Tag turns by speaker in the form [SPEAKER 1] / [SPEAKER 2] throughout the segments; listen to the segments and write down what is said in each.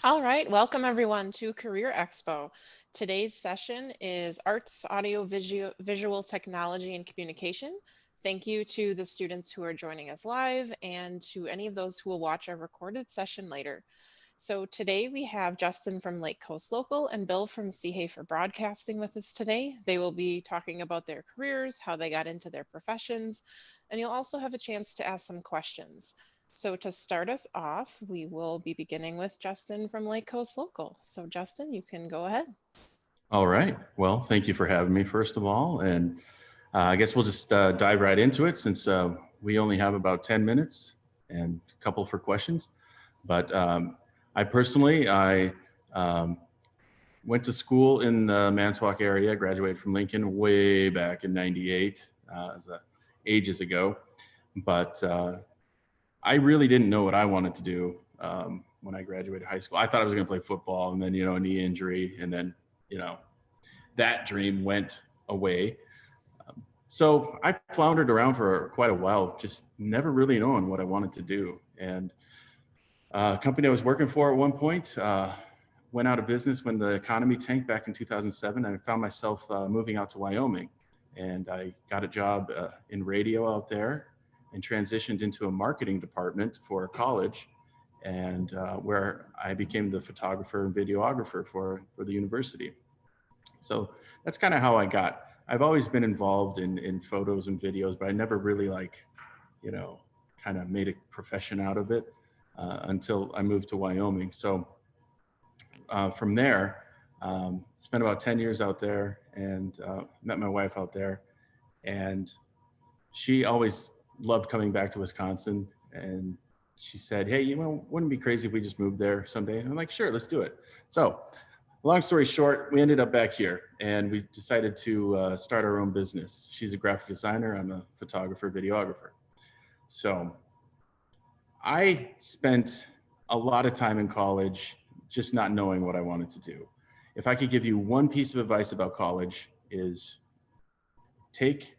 [SPEAKER 1] All right, welcome everyone to Career Expo. Today's session is Arts, Audio, Visual Technology, and Communication. Thank you to the students who are joining us live and to any of those who will watch our recorded session later. So today we have Justin from Lake Coast Local and Bill from CHA for Broadcasting with us today. They will be talking about their careers, how they got into their professions, and you'll also have a chance to ask some questions. So to start us off, we will be beginning with Justin from Lake Coast Local. So Justin, you can go ahead.
[SPEAKER 2] All right. Well, thank you for having me, first of all. And I guess we'll just dive right into it since we only have about 10 minutes and a couple for questions. But I personally, I went to school in the Manitowoc area, graduated from Lincoln way back in 98, ages ago. But I really didn't know what I wanted to do when I graduated high school. I thought I was going to play football, and then, a knee injury, and then, that dream went away. So I floundered around for quite a while, just never really knowing what I wanted to do. And a company I was working for at one point went out of business when the economy tanked back in 2007. And I found myself moving out to Wyoming. And I got a job in radio out there and transitioned into a marketing department for a college, and where I became the photographer and videographer for the university. So that's kind of how I've always been involved in photos and videos, but I never really kind of made a profession out of it until I moved to Wyoming. So from there, spent about 10 years out there and met my wife out there. And she always loved coming back to Wisconsin. And she said, hey, wouldn't it be crazy if we just moved there someday? And I'm like, sure, let's do it. So long story short, we ended up back here and we decided to start our own business. She's a graphic designer. I'm a photographer, videographer. So I spent a lot of time in college just not knowing what I wanted to do. If I could give you one piece of advice about college, is take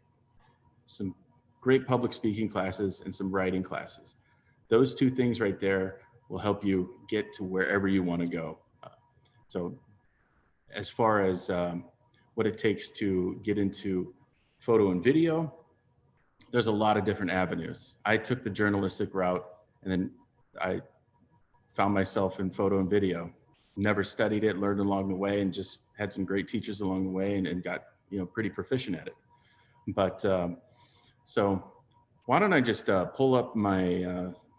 [SPEAKER 2] some great public speaking classes and some writing classes. Those two things right there will help you get to wherever you want to go. So as far as what it takes to get into photo and video, there's a lot of different avenues. I took the journalistic route, and then I found myself in photo and video. Never studied it, learned along the way, and just had some great teachers along the way, and got pretty proficient at it. But so why don't I just pull up my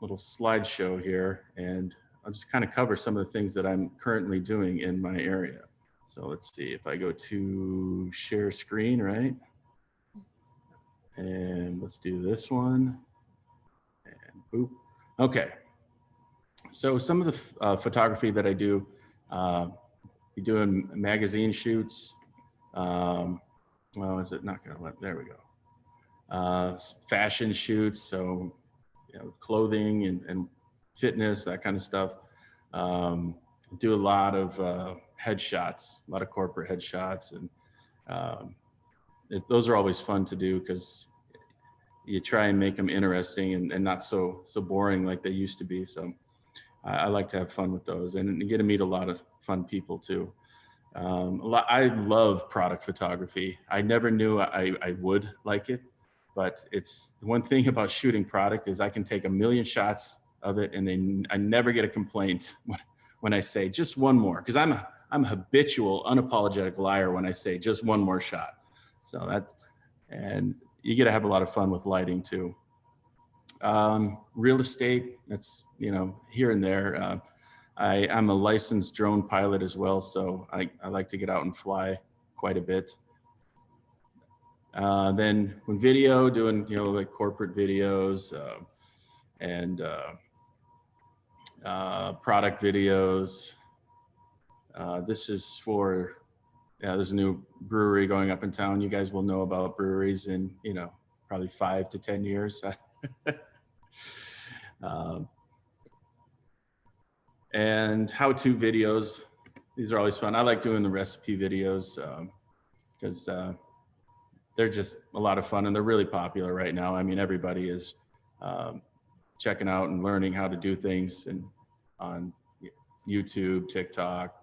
[SPEAKER 2] little slideshow here, and I'll just kind of cover some of the things that I'm currently doing in my area. So let's see if I go to share screen, right? And let's do this one. And boop. Okay. So some of the photography that I do, be doing magazine shoots. Well, is it not going to let? There we go. Fashion shoots, so clothing and fitness, that kind of stuff. Do a lot of headshots, a lot of corporate headshots, and those are always fun to do because you try and make them interesting and not so boring like they used to be. So I like to have fun with those and get to meet a lot of fun people too. I love product photography. I never knew I would like it, but it's the one thing about shooting product is I can take a million shots of it and I never get a complaint when I say just one more, because I'm a habitual, unapologetic liar when I say just one more shot. So and you get to have a lot of fun with lighting too. Real estate, that's, here and there. I'm a licensed drone pilot as well, so I like to get out and fly quite a bit. Then when video, doing, like corporate videos and product videos. This is for, there's a new brewery going up in town. You guys will know about breweries in, probably 5 to 10 years. And how-to videos. These are always fun. I like doing the recipe videos because they're just a lot of fun and they're really popular right now. I mean, everybody is checking out and learning how to do things and on YouTube, TikTok,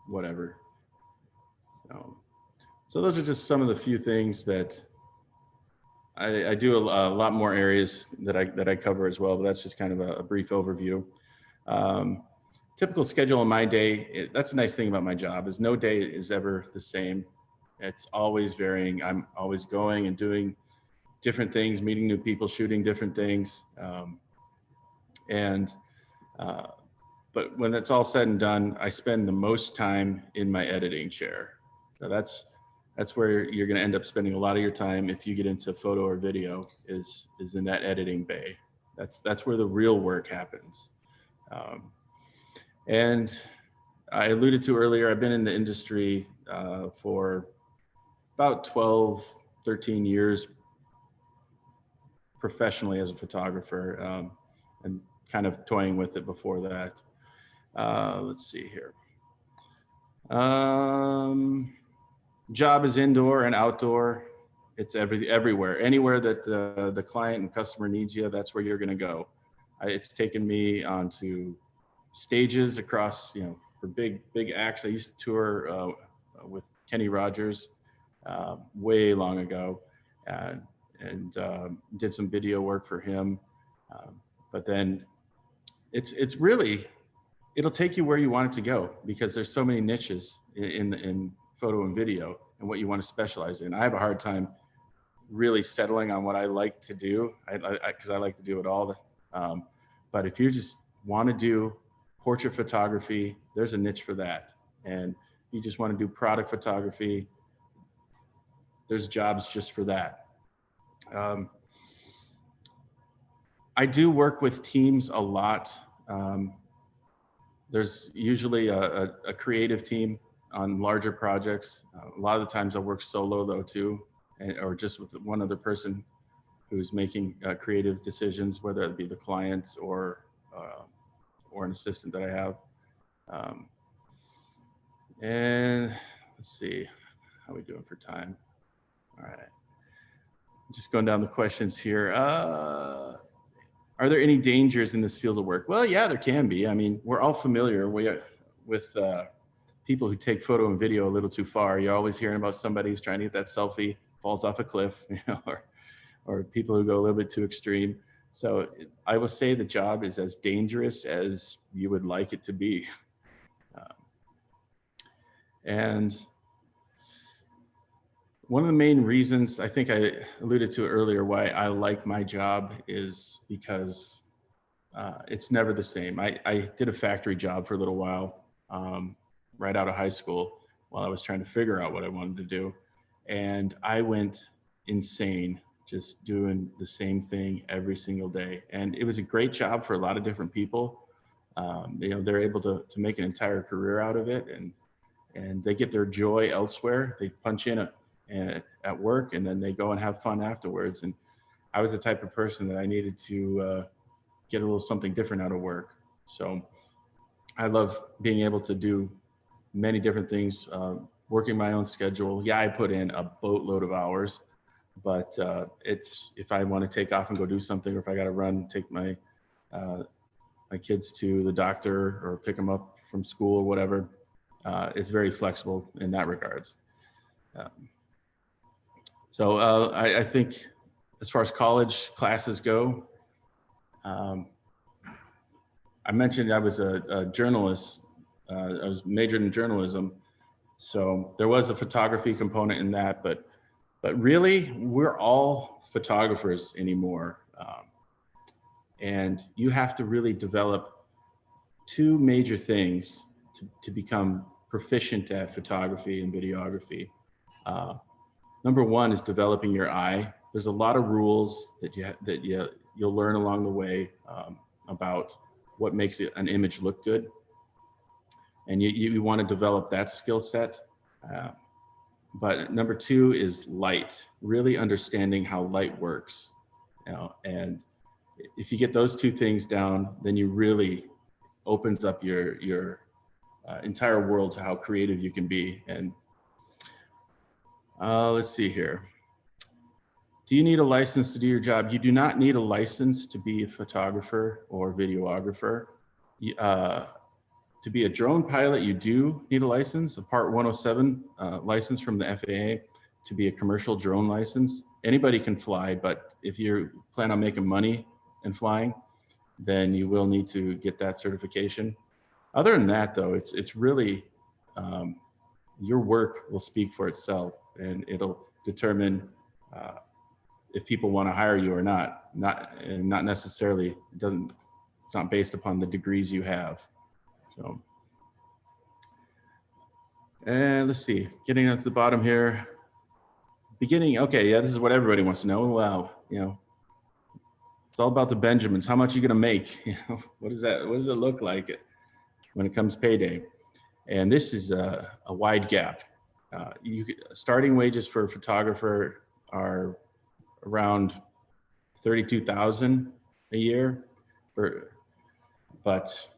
[SPEAKER 2] whatever. So those are just some of the few things that I do a lot more areas that I cover as well, but that's just kind of a brief overview. Typical schedule in my day, that's a nice thing about my job, is no day is ever the same. It's always varying. I'm always going and doing different things, meeting new people, shooting different things. And but when that's all said and done, I spend the most time in my editing chair. So that's where you're going to end up spending a lot of your time if you get into photo or video, is in that editing bay. That's where the real work happens. And I alluded to earlier, I've been in the industry for about 12, 13 years professionally as a photographer, and kind of toying with it before that. Let's see here. Job is indoor and outdoor. It's everywhere. Anywhere that the client and customer needs you, that's where you're going to go. It's taken me onto stages across, for big acts. I used to tour with Kenny Rogers way long ago, and did some video work for him. But then it's really, it'll take you where you want it to go, because there's so many niches in photo and video and what you want to specialize in. I have a hard time really settling on what I like to do, because I like to do it all. But if you just want to do portrait photography, there's a niche for that. And you just want to do product photography, there's jobs just for that. I do work with teams a lot. There's usually a creative team on larger projects. A lot of the times I work solo though too, or just with one other person who's making creative decisions, whether it be the client or an assistant that I have. And let's see, how are we doing for time? All right, just going down the questions here. Are there any dangers in this field of work? Well, yeah, there can be. I mean, we're all familiar with people who take photo and video a little too far. You're always hearing about somebody who's trying to get that selfie, falls off a cliff, or people who go a little bit too extreme. So I will say the job is as dangerous as you would like it to be. And one of the main reasons, I think I alluded to earlier, why I like my job is because it's never the same. I did a factory job for a little while, right out of high school, while I was trying to figure out what I wanted to do. And I went insane just doing the same thing every single day. And it was a great job for a lot of different people. They're able to make an entire career out of it, and they get their joy elsewhere. They punch in at work, and then they go and have fun afterwards. And I was the type of person that I needed to get a little something different out of work. So I love being able to do many different things, working my own schedule. Yeah, I put in a boatload of hours, but it's, if I want to take off and go do something, or if I got to run, take my kids to the doctor or pick them up from school or whatever, it's very flexible in that regards. So I think as far as college classes go, I mentioned I was a journalist. I was majored in journalism. So there was a photography component in that, but really we're all photographers anymore. And you have to really develop two major things to become proficient at photography and videography. Number one is developing your eye. There's a lot of rules that you'll learn along the way about what makes an image look good, and you want to develop that skill set. But number two is light. Really understanding how light works, and if you get those two things down, then you really opens up your entire world to how creative you can be. And let's see here. Do you need a license to do your job? You do not need a license to be a photographer or videographer. to be a drone pilot, you do need a license, a Part 107 license from the FAA to be a commercial drone license. Anybody can fly, but if you plan on making money and flying, then you will need to get that certification. Other than that, though, it's really your work will speak for itself, and it'll determine if people want to hire you or not. Not necessarily. It's not based upon the degrees you have. So, and let's see, getting up to the bottom here. Beginning, okay, yeah, this is what everybody wants to know. Wow, it's all about the Benjamins. How much are you gonna make? What does it look like when it comes payday? And this is a wide gap. Starting wages for a photographer are around 32,000 a year, but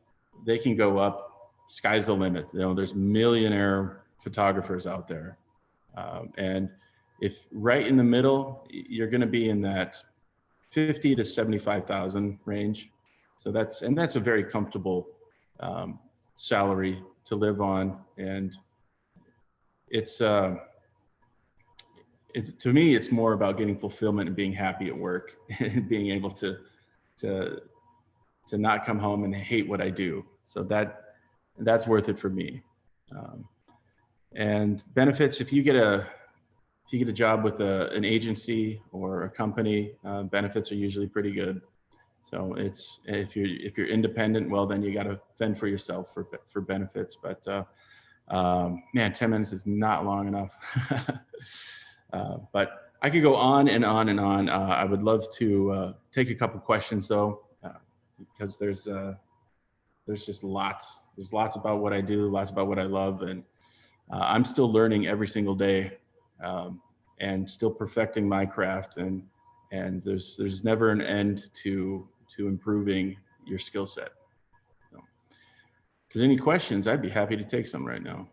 [SPEAKER 2] they can go up. Sky's the limit. There's millionaire photographers out there, and if right in the middle, you're going to be in that 50 to 75,000 range. So that's a very comfortable salary to live on, and to me, it's more about getting fulfillment and being happy at work and being able to not come home and hate what I do. So that's worth it for me. And benefits, if you get a job with an agency or a company, benefits are usually pretty good. So if you're independent, well, then you got to fend for yourself for benefits. But man, 10 minutes is not long enough. But I could go on and on and on. I would love to take a couple questions though, because there's just lots. There's lots about what I do, lots about what I love, and I'm still learning every single day, and still perfecting my craft. And there's never an end to improving your skill set. So, if there's any questions, I'd be happy to take some right now.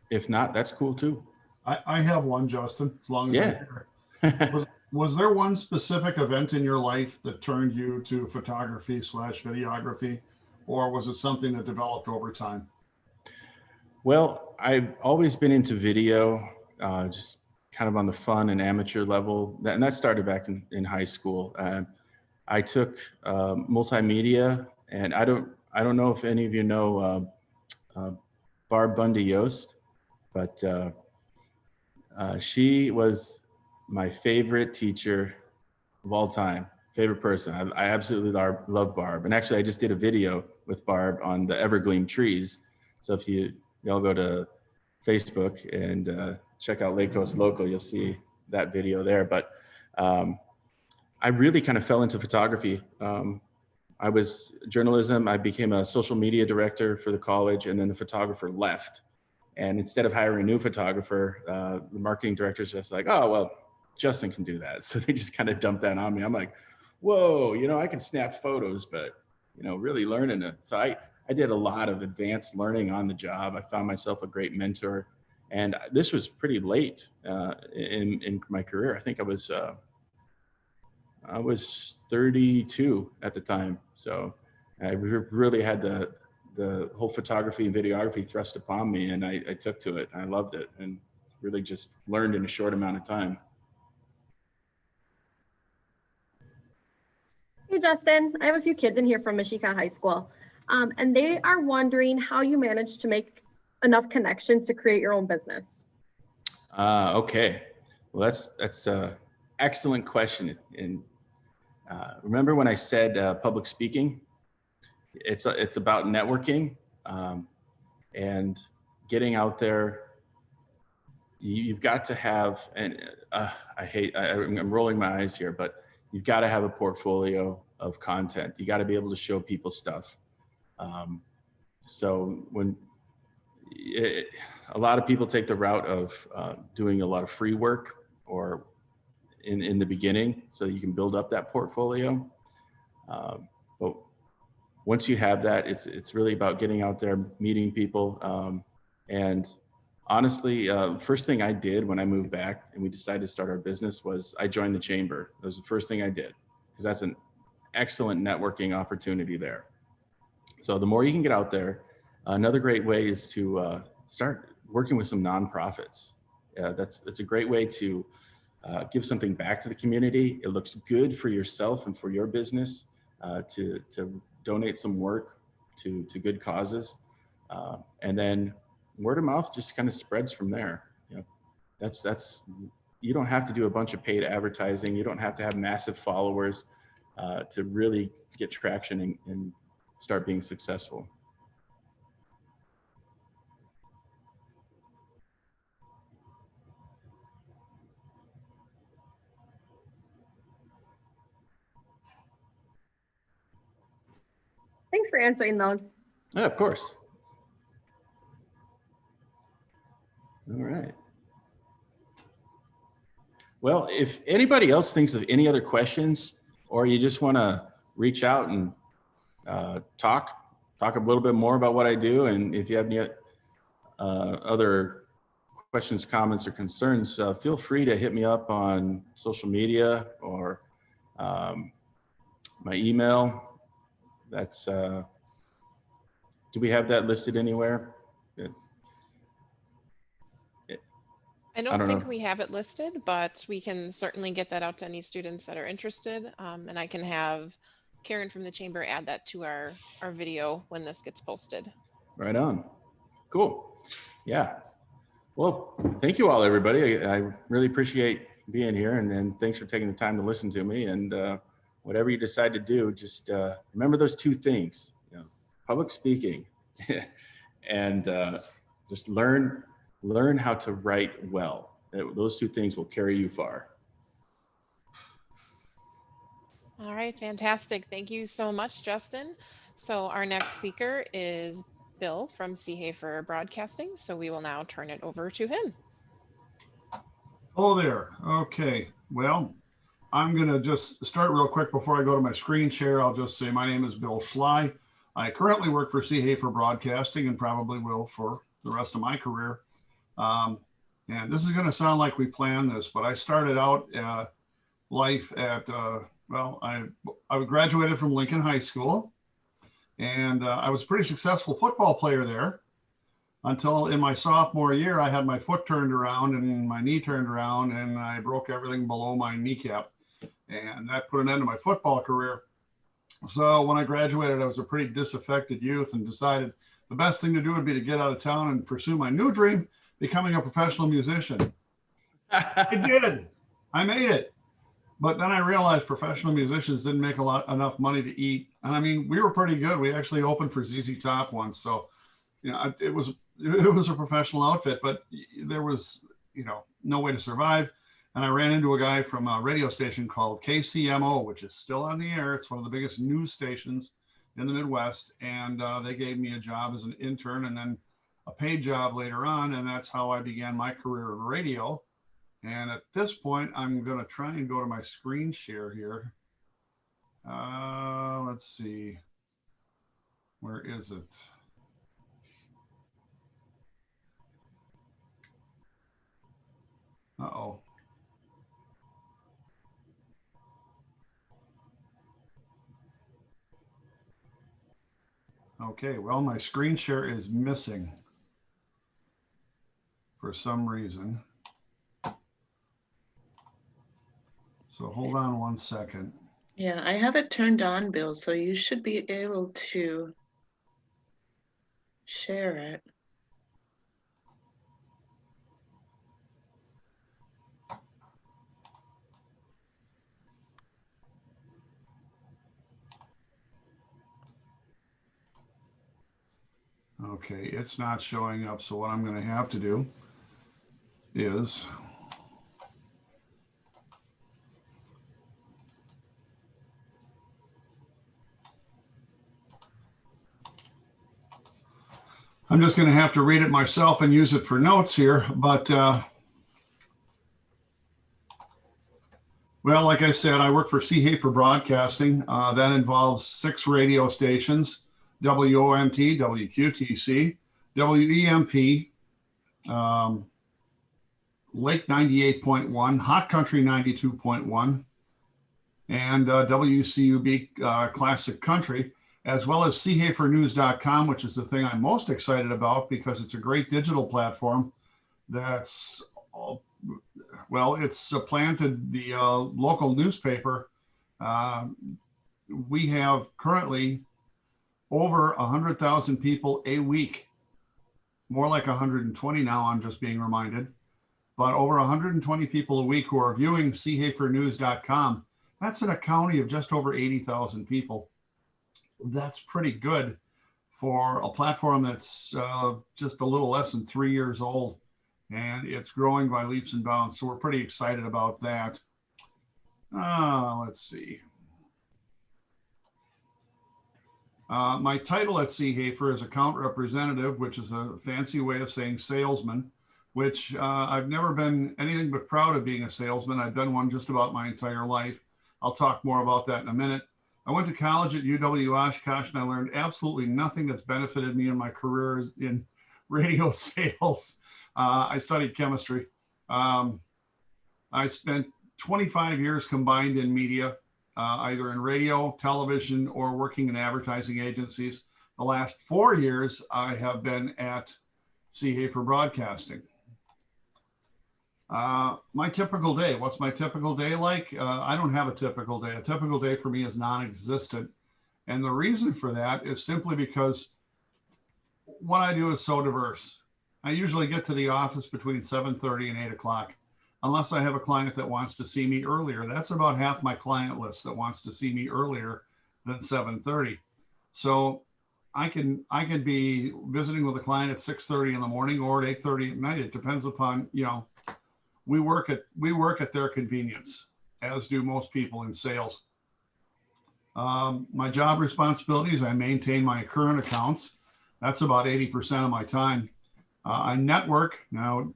[SPEAKER 2] If not, that's cool too.
[SPEAKER 3] I have one, Justin, as long as
[SPEAKER 2] Yeah.
[SPEAKER 3] I'm here. Was there one specific event in your life that turned you to photography/videography, or was it something that developed over time?
[SPEAKER 2] Well, I've always been into video, just kind of on the fun and amateur level, and that started back in high school. I took multimedia, and I don't know if any of you know Barb Bundy Yost, but she was my favorite teacher of all time, favorite person. I absolutely love Barb. And actually, I just did a video with Barb on the evergreen trees. So if y'all go to Facebook and check out Lake Coast Local, you'll see that video there. But I really kind of fell into photography. I was journalism. I became a social media director for the college, and then the photographer left. And instead of hiring a new photographer, the marketing director's just like, oh, well, Justin can do that. So they just kind of dumped that on me. I'm like, whoa, I can snap photos, but, really learning it. So I did a lot of advanced learning on the job. I found myself a great mentor. And this was pretty late in my career. I think I was 32 at the time. So I really had the whole photography and videography thrust upon me, and I took to it. I loved it and really just learned in a short amount of time.
[SPEAKER 4] Hey, Justin, I have a few kids in here from Michigan High School, and they are wondering how you managed to make enough connections to create your own business.
[SPEAKER 2] Okay. Well, that's a excellent question. And remember when I said public speaking? It's about networking and getting out there. You've got to have, and I'm rolling my eyes here, but you've got to have a portfolio of content. You got to be able to show people stuff. So a lot of people take the route of doing a lot of free work or in the beginning, so you can build up that portfolio. But once you have that, it's really about getting out there, meeting people, and honestly, first thing I did when I moved back and we decided to start our business was I joined the chamber. That was the first thing I did, because that's an excellent networking opportunity there. So the more you can get out there, another great way is to start working with some nonprofits. That's a great way to give something back to the community. It looks good for yourself and for your business to donate some work to good causes. And then word of mouth just kind of spreads from there. You know, that's you don't have to do a bunch of paid advertising. You don't have to have massive followers to really get traction and start being successful.
[SPEAKER 4] Thanks for answering those.
[SPEAKER 2] Yeah, of course. All right. Well, if anybody else thinks of any other questions, or you just want to reach out and talk a little bit more about what I do, and if you have any other questions, comments, or concerns, feel free to hit me up on social media or my email. That's do we have that listed anywhere?
[SPEAKER 1] I don't think
[SPEAKER 2] know.
[SPEAKER 1] we have it listed, but we can certainly get that out to any students that are interested. And I can have Karen from the chamber add that to our video when this gets posted.
[SPEAKER 2] Right on. Cool. Yeah. Well, thank you all, everybody. I really appreciate being here, and thanks for taking the time to listen to me. And whatever you decide to do, just remember those two things, you know, public speaking and just learn how to write well. Those two things will carry you far.
[SPEAKER 1] All right, fantastic. Thank you so much, Justin. So our next speaker is Bill from jpehrson Broadcasting. So we will now turn it over to him.
[SPEAKER 3] Hello there. Okay, well, I'm going to just start real quick before I go to my screen share. I'll just say my name is Bill Schley. I currently work for jpehrson Broadcasting and probably will for the rest of my career. And this is going to sound like we planned this, but I started out life at, well, I graduated from Lincoln High School, and I was a pretty successful football player there until in my sophomore year, I had my foot turned around and my knee turned around, and I broke everything below my kneecap. And that put an end to my football career. So when I graduated, I was a pretty disaffected youth and decided the best thing to do would be to get out of town and pursue my new dream, becoming a professional musician. I did. I made it. But then I realized professional musicians didn't make enough money to eat. And I mean, we were pretty good. We actually opened for ZZ Top once. So, you know, it was a professional outfit, but there was, you know, no way to survive. And I ran into a guy from a radio station called KCMO, which is still on the air. It's one of the biggest news stations in the Midwest. And they gave me a job as an intern and then a paid job later on. And that's how I began my career in radio. And at this point, I'm going to try and go to my screen share here. Let's see. Where is it? Uh-oh. Okay, well, my screen share is missing for some reason. So hold on one second.
[SPEAKER 5] Yeah, I have it turned on, Bill, so you should be able to share it.
[SPEAKER 3] Okay, it's not showing up. So what I'm going to have to do is I'm just going to have to read it myself and use it for notes here. But, well, like I said, I work for jpehrson Broadcasting. That involves 6 radio stations: WOMT, WQTC, WEMP, Lake 98.1, Hot Country 92.1, and WCUB Classic Country, as well as jpehrson.com, which is the thing I'm most excited about because it's a great digital platform that's, well, it's planted the local newspaper. We have currently over 100,000 people a week, more like 120 now, I'm just being reminded, but over 120 people a week who are viewing jpehrson.com. That's in a county of just over 80,000 people. That's pretty good for a platform that's just a little less than 3 years old, and it's growing by leaps and bounds. So we're pretty excited about that. Let's see. My title at CHAFER is account representative, which is a fancy way of saying salesman, which I've never been anything but proud of being a salesman. I've done one just about my entire life. I'll talk more about that in a minute. I went to college at UW Oshkosh, and I learned absolutely nothing that's benefited me in my career in radio sales. I studied chemistry. I spent 25 years combined in media, either in radio, television, or working in advertising agencies. The last 4 years, I have been at CHAFER Broadcasting. My typical day, what's my typical day like? I don't have a typical day. A typical day for me is non-existent. And the reason for that is simply because what I do is so diverse. I usually get to the office between 7:30 and 8 o'clock, unless I have a client that wants to see me earlier. That's about half my client list that wants to see me earlier than 7:30. So I can be visiting with a client at 6:30 in the morning or at 8:30 at night. It depends upon, you know, we work at their convenience, as do most people in sales. My job responsibilities, I maintain my current accounts. That's about 80% of my time. I network. Now,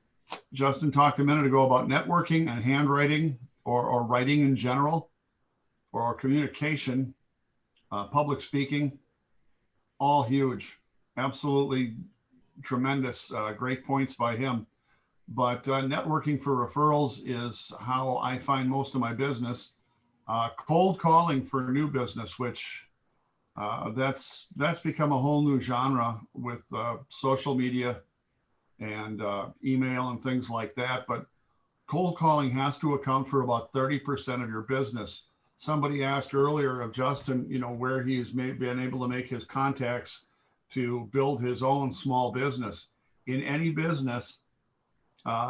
[SPEAKER 3] Justin talked a minute ago about networking and handwriting or writing in general, or communication, public speaking, all huge, absolutely tremendous, great points by him. But networking for referrals is how I find most of my business. Cold calling for new business, which that's become a whole new genre with social media and email and things like that. But cold calling has to account for about 30% of your business. Somebody asked earlier of Justin, you know, where he's been able to make his contacts to build his own small business. In any business,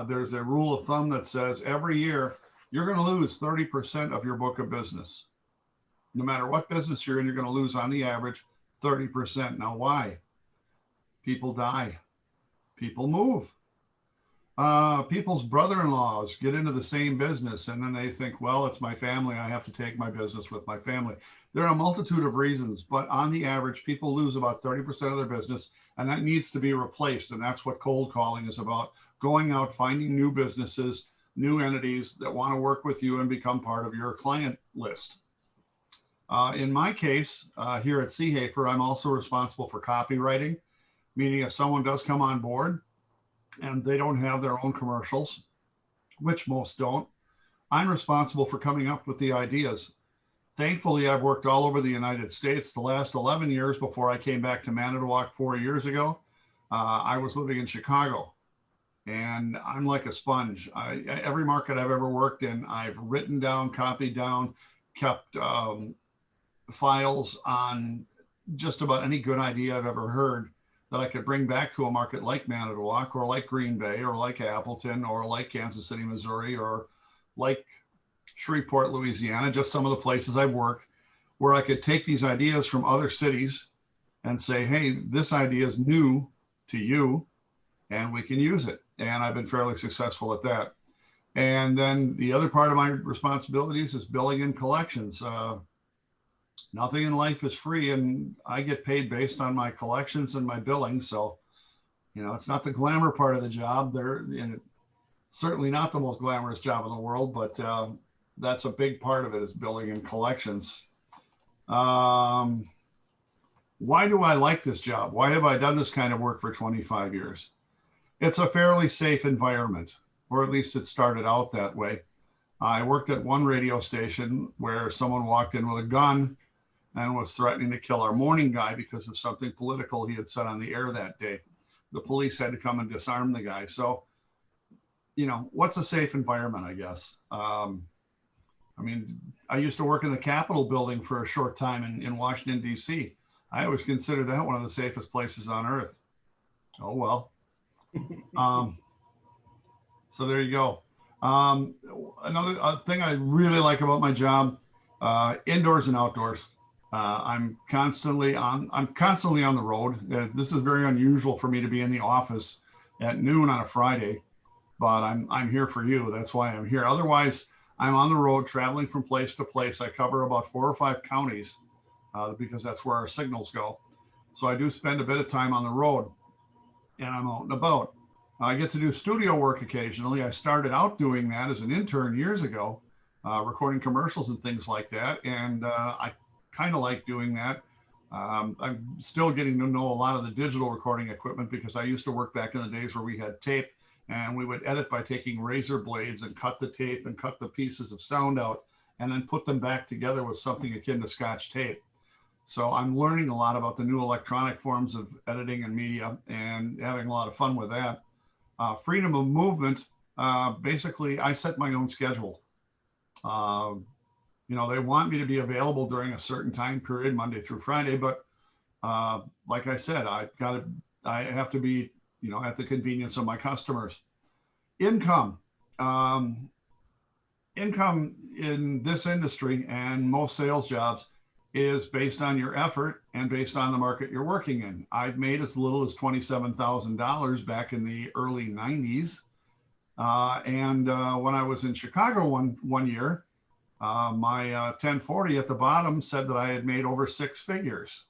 [SPEAKER 3] there's a rule of thumb that says every year you're going to lose 30% of your book of business. No matter what business you're in, you're going to lose on the average 30%. Now, why? People die. People move. People's brother-in-laws get into the same business, and then they think, well, it's my family. I have to take my business with my family. There are a multitude of reasons, but on the average, people lose about 30% of their business, and that needs to be replaced. And that's what cold calling is about. Going out, finding new businesses, new entities that want to work with you and become part of your client list. In my case, here at CHAFER, I'm also responsible for copywriting, meaning if someone does come on board and they don't have their own commercials, which most don't, I'm responsible for coming up with the ideas. Thankfully, I've worked all over the United States. The last 11 years before I came back to Manitowoc 4 years ago, I was living in Chicago. And I'm like a sponge. Every market I've ever worked in, I've written down, copied down, kept files on just about any good idea I've ever heard that I could bring back to a market like Manitowoc or like Green Bay or like Appleton or like Kansas City, Missouri, or like Shreveport, Louisiana, just some of the places I've worked where I could take these ideas from other cities and say, hey, this idea is new to you and we can use it. And I've been fairly successful at that. And then the other part of my responsibilities is billing and collections. Nothing in life is free, and I get paid based on my collections and my billing. So, you know, it's not the glamour part of the job. And certainly not the most glamorous job in the world, but that's a big part of it, is billing and collections. Why do I like this job? Why have I done this kind of work for 25 years? It's a fairly safe environment, or at least it started out that way. I worked at one radio station where someone walked in with a gun and was threatening to kill our morning guy because of something political he had said on the air that day. The police had to come and disarm the guy. So, what's a safe environment, I guess? I mean, I used to work in the Capitol building for a short time in Washington, D.C. I always considered that one of the safest places on earth. Oh, well. So there you go. Another thing I really like about my job, indoors and outdoors. I'm constantly on the road. This is very unusual for me to be in the office at noon on a Friday, but I'm here for you. That's why I'm here. Otherwise, I'm on the road traveling from place to place. I cover about 4 or 5 counties because that's where our signals go. So I do spend a bit of time on the road, and I'm out and about. I get to do studio work occasionally. I started out doing that as an intern years ago, recording commercials and things like that. And I kind of like doing that. I'm still getting to know a lot of the digital recording equipment because I used to work back in the days where we had tape and we would edit by taking razor blades and cut the tape and cut the pieces of sound out and then put them back together with something akin to Scotch tape. So I'm learning a lot about the new electronic forms of editing and media and having a lot of fun with that. Freedom of movement, basically I set my own schedule. They want me to be available during a certain time period, Monday through Friday, but like I said, I have to be, at the convenience of my customers. Income. Income in this industry and most sales jobs is based on your effort and based on the market you're working in. I've made as little as $27,000 back in the early 90s. And when I was in Chicago one year, my 1040 at the bottom said that I had made over 6 figures.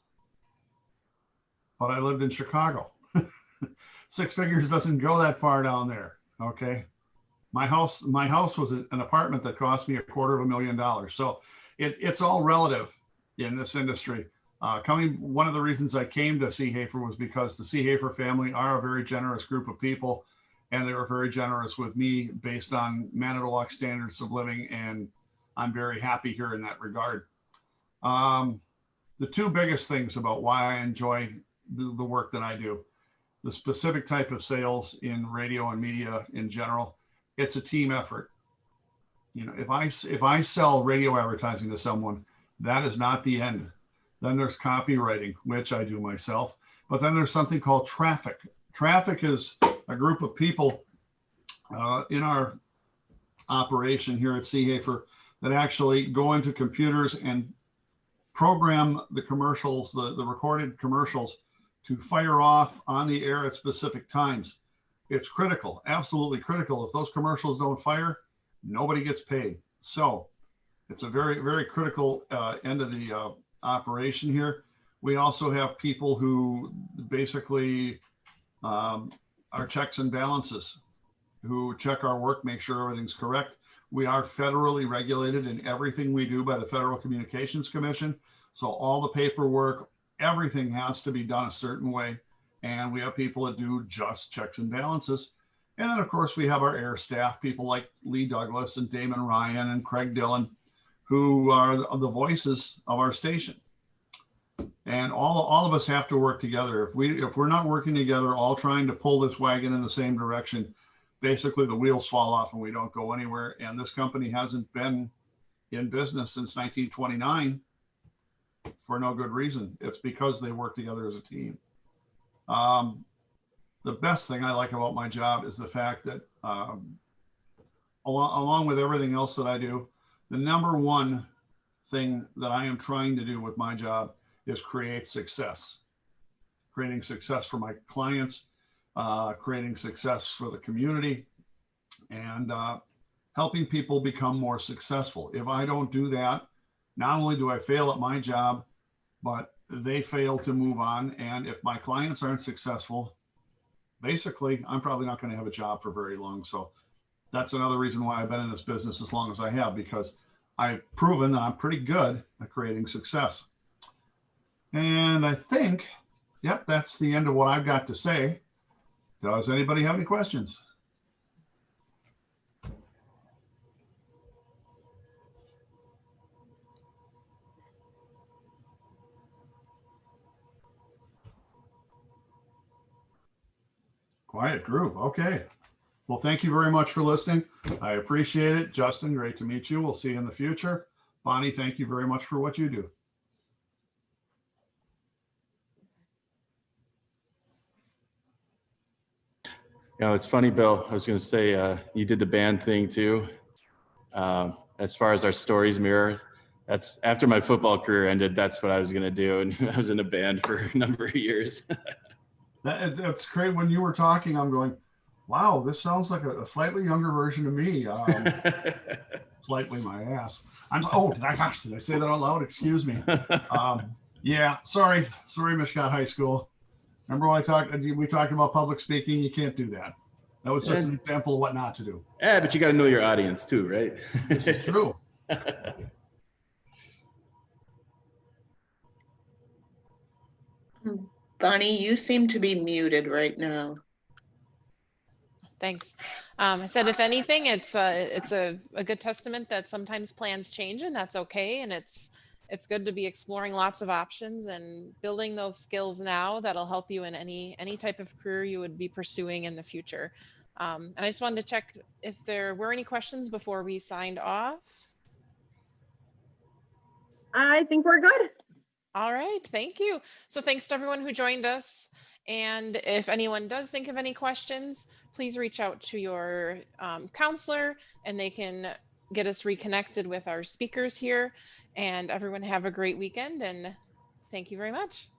[SPEAKER 3] But I lived in Chicago. 6 figures doesn't go that far down there, okay? My house was an apartment that cost me $250,000. So it's all relative in this industry. One of the reasons I came to Seehafer was because the Seehafer family are a very generous group of people, and they were very generous with me based on Manitowoc standards of living, and I'm very happy here in that regard. The 2 biggest things about why I enjoy the work that I do, the specific type of sales in radio and media in general, it's a team effort. If I sell radio advertising to someone, that is not the end. Then there's copywriting, which I do myself. But then there's something called traffic. Traffic is a group of people in our operation here at Seehafer that actually go into computers and program the commercials, the recorded commercials, to fire off on the air at specific times. It's critical, absolutely critical. If those commercials don't fire, nobody gets paid. So it's a very, very critical end of the operation here. We also have people who basically are checks and balances, who check our work, make sure everything's correct. We are federally regulated in everything we do by the Federal Communications Commission. So all the paperwork, everything has to be done a certain way. And we have people that do just checks and balances. And then, of course, we have our air staff, people like Lee Douglas and Damon Ryan and Craig Dillon, who are the voices of our station. And all of us have to work together. If we're not working together, all trying to pull this wagon in the same direction, basically the wheels fall off and we don't go anywhere. And this company hasn't been in business since 1929 for no good reason. It's because they work together as a team. The best thing I like about my job is the fact that along with everything else that I do, the number one thing that I am trying to do with my job is create success. Creating success for my clients, creating success for the community, and helping people become more successful. If I don't do that, not only do I fail at my job, but they fail to move on. And if my clients aren't successful, basically, I'm probably not going to have a job for very long. So that's another reason why I've been in this business as long as I have, because I've proven that I'm pretty good at creating success. And I think, yep, that's the end of what I've got to say. Does anybody have any questions? Quiet group. Okay. Well, thank you very much for listening. I appreciate it. Justin, great to meet you. We'll see you in the future. Bonnie, thank you very much for what you do.
[SPEAKER 2] It's funny, Bill. I was going to say you did the band thing too. As far as our stories mirror, that's after my football career ended. That's what I was going to do, and I was in a band for a number of years.
[SPEAKER 3] That's great. When you were talking, I'm going, wow, this sounds like a slightly younger version of me. Slightly my ass. Did I say that out loud? Excuse me. Yeah, sorry, Mishcot High School. Remember when we talked about public speaking? You can't do that. That was just an example of what not to do.
[SPEAKER 2] Yeah, but you got to know your audience too, right?
[SPEAKER 3] This is true.
[SPEAKER 5] Bonnie, you seem to be muted right now.
[SPEAKER 1] Thanks. I said, if anything, it's a good testament that sometimes plans change, and that's okay. And it's good to be exploring lots of options and building those skills now that'll help you in any type of career you would be pursuing in the future. And I just wanted to check if there were any questions before we signed off.
[SPEAKER 4] I think we're good.
[SPEAKER 1] All right, thank you. So thanks to everyone who joined us. And if anyone does think of any questions, please reach out to your counselor and they can get us reconnected with our speakers here. And everyone have a great weekend and thank you very much.